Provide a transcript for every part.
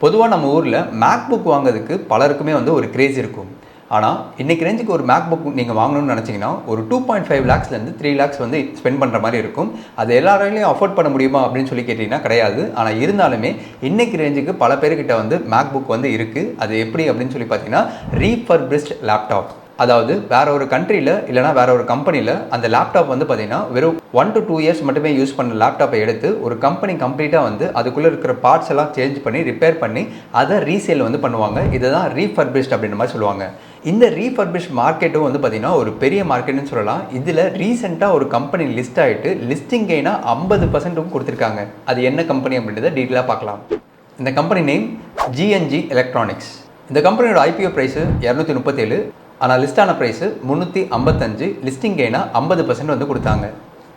பொதுவாக நம்ம ஊரில் மேக்புக் வாங்குறதுக்கு பலருக்குமே வந்து ஒரு கிரேஸ் இருக்கும். ஆனால் இன்றைக்கி ரேஞ்சுக்கு ஒரு மேக்புக் நீங்கள் வாங்கணும்னு நினச்சிங்கன்னா ஒரு 2.5 lakhsலேருந்து 3 lakhs வந்து ஸ்பெண்ட் பண்ணுற மாதிரி இருக்கும். அது எல்லாராலையும் அஃபோர்ட் பண்ண முடியுமா அப்படின்னு சொல்லி கேட்டிங்கன்னா கிடையாது. ஆனால் இருந்தாலுமே இன்றைக்கி ரேஞ்சுக்கு பல பேர்கிட்ட வந்து மேக்புக் வந்து இருக்குது. அது எப்படி அப்படின்னு சொல்லி பார்த்தீங்கன்னா ரீஃபர்பிஷ்ட் லேப்டாப். அதாவது வேற ஒரு கண்ட்ரியில் இல்லைனா வேற ஒரு கம்பெனியில் அந்த லேப்டாப் வந்து பார்த்தீங்கன்னா வெறும் 1 to 2 years மட்டுமே யூஸ் பண்ண லேப்டாப்பை எடுத்து ஒரு கம்பெனி கம்ப்ளீட்டாக வந்து அதுக்குள்ளே இருக்கிற பார்ட்ஸ் எல்லாம் சேஞ்ச் பண்ணி ரிப்பேர் பண்ணி அதை ரீசேல் வந்து பண்ணுவாங்க. இதை தான் ரீஃபர்பிஷ்ட் அப்படின்ற மாதிரி சொல்லுவாங்க. இந்த ரீஃபர்பிஷ் மார்க்கெட்டும் வந்து பார்த்தீங்கன்னா ஒரு பெரிய மார்க்கெட்னு சொல்லலாம். இதில் ரீசெண்டாக ஒரு கம்பெனி லிஸ்ட் ஆகிட்டு லிஸ்டிங் கெயினாக 50% கொடுத்துருக்காங்க. அது என்ன கம்பெனி அப்படின்றத டீட்டெயிலாக பார்க்கலாம். இந்த கம்பெனி நேம் GNG எலக்ட்ரானிக்ஸ். இந்த கம்பெனியோட IPO ப்ரைஸு 237, ஆனால் லிஸ்டான ப்ரைஸு 355, லிஸ்டிங் கெயினாக 50% வந்து கொடுத்தாங்க.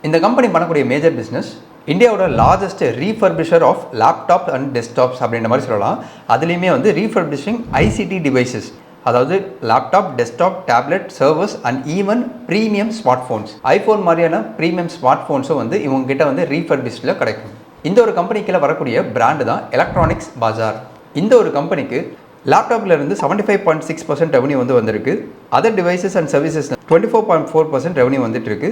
இந்த கம்பெனி பண்ணக்கூடிய மேஜர் பிஸ்னஸ் இந்தியாவோட largest refurbisher of laptop and desktops அப்படின்ற மாதிரி சொல்லலாம். அதுலேயுமே வந்து ரீஃபர்பிஷிங் ICT டிவைசஸ், அதாவது laptop, desktop, tablet, servers and even premium smartphones, iPhone மாதிரியான ப்ரீமியம் ஸ்மார்ட் ஃபோன்ஸும் வந்து இவங்ககிட்ட வந்து ரீஃபர்பிஷ்டில் கிடைக்கும். இந்த ஒரு கம்பெனிக்குள்ள வரக்கூடிய பிராண்டு தான் எலக்ட்ரானிக்ஸ் பாஜார். இந்த ஒரு கம்பெனிக்கு லேப்டாப்ல இருந்து 75.6% ரெவன்யூ வந்து வந்திருக்கு. Other devices and services 24.4% revenue வந்துட்டு இருக்கு.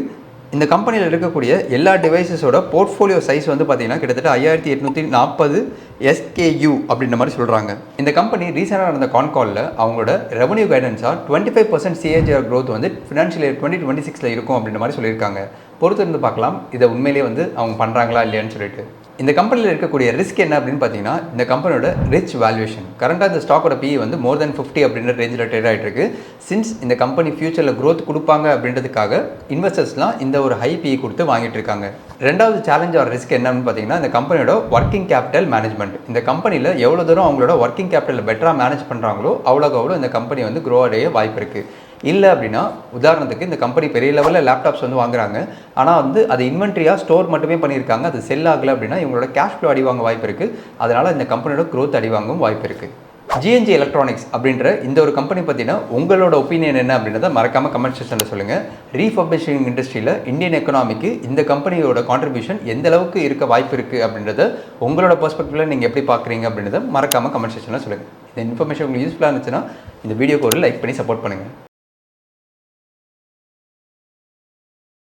இந்த கம்பெனியில் இருக்கக்கூடிய எல்லா டிவைசஸோட போர்ட்ஃபோலியோ சைஸ் வந்து பார்த்தீங்கன்னா கிட்டத்தட்ட 5840 SKU அப்படின்ற மாதிரி சொல்கிறாங்க. இந்த கம்பெனி ரீசெண்டாக நடந்த கான்காலில் அவங்களோட ரெவன்யூ கைடன்ஸாக 25% CAGR growth வந்து ஃபினான்ஷியல் இயர் 2026 இருக்கும் அப்படின்ற மாதிரி சொல்லியிருக்காங்க. பொறுத்து இருந்து பார்க்கலாம் இதை உண்மையிலேயே வந்து அவங்க பண்ணுறாங்களா இல்லையான்னு சொல்லிட்டு. இந்த கம்பெனியில் இருக்கக்கூடிய ரிஸ்க் என்ன அப்படின்னு பார்த்தீங்கன்னா இந்த கம்பெனியோட ரிச் வேல்யூஷன். கரண்டாக இந்த ஸ்டாக்கோட PE வந்து more than 50 அப்படின்ற ரேஞ்சில் ட்ரேட் ஆகிட்டு இருக்கு. சின்ஸ் இந்த கம்பெனி ஃபியூச்சரில் growth கொடுப்பாங்க அப்படின்றதுக்காக இன்வெஸ்டர்ஸ்லாம் இந்த ஒரு ஹை PE கொடுத்து வாங்கிட்டு இருக்காங்க. ரெண்டாவது சேலஞ்ச் ஆர் ரிஸ்க் என்னன்னு பார்த்தீங்கன்னா இந்த கம்பெனியோட ஒர்க்கிங் கேபிட்டல் மேனேஜ்மெண்ட். இந்த கம்பெனியில் எவ்வளோ தூரம் அவங்களோட ஒர்க்கிங் கேபிட்டல் பெட்டராக மேனேஜ் பண்ணுறாங்களோ அவ்வளோ இந்த கம்பெனி வந்து க்ரோ அடைய வாய்ப்பு இருக்குது. இல்லை அப்படின்னா உதாரணத்துக்கு இந்த கம்பெனி பெரிய லெவலில் லேப்டாப்ஸ் வந்து வாங்குறாங்க, ஆனால் வந்து அது இன்வென்ட்ரியாக ஸ்டோர் மட்டுமே பண்ணியிருக்காங்க, அது செல் ஆகலை அப்படின்னா இவங்களோட கேஷ் ஃப்ளோ அடிவாங்க வாய்ப்பு இருக்குது. அதனால் இந்த கம்பெனியோட க்ரோத் அடிவாங்கவும் வாய்ப்பு இருக்குது. GNG எலக்ட்ரானிக்ஸ் அப்படின்ற இந்த ஒரு கம்பெனி பார்த்தீங்கன்னா உங்களோட ஒப்பீனியன் என்ன அப்படின்றத மறக்காமல் கமெண்ட் செக்ஷனில் சொல்லுங்கள். ரீஃபர்பிஷிங் இண்டஸ்ட்ரியில் இந்தியன் எக்கனாமிக்கு இந்த கம்பெனியோட கான்ட்ரிபியூஷன் எந்த அளவுக்கு இருக்க வாய்ப்பு இருக்குது அப்படின்றத உங்களோட பெர்ஸ்பெக்டிவில் நீங்கள் எப்படி பார்க்குறீங்க அப்படின்றத மறக்காமல் கமெண்ட் செக்ஷனில் சொல்லுங்கள். இந்த இன்ஃபர்மேஷன் உங்களுக்கு யூஸ்ஃபுல்லாக இருந்துச்சுன்னா இந்த வீடியோக்கு ஒரு லைக் பண்ணி சப்போர்ட் பண்ணுங்கள்.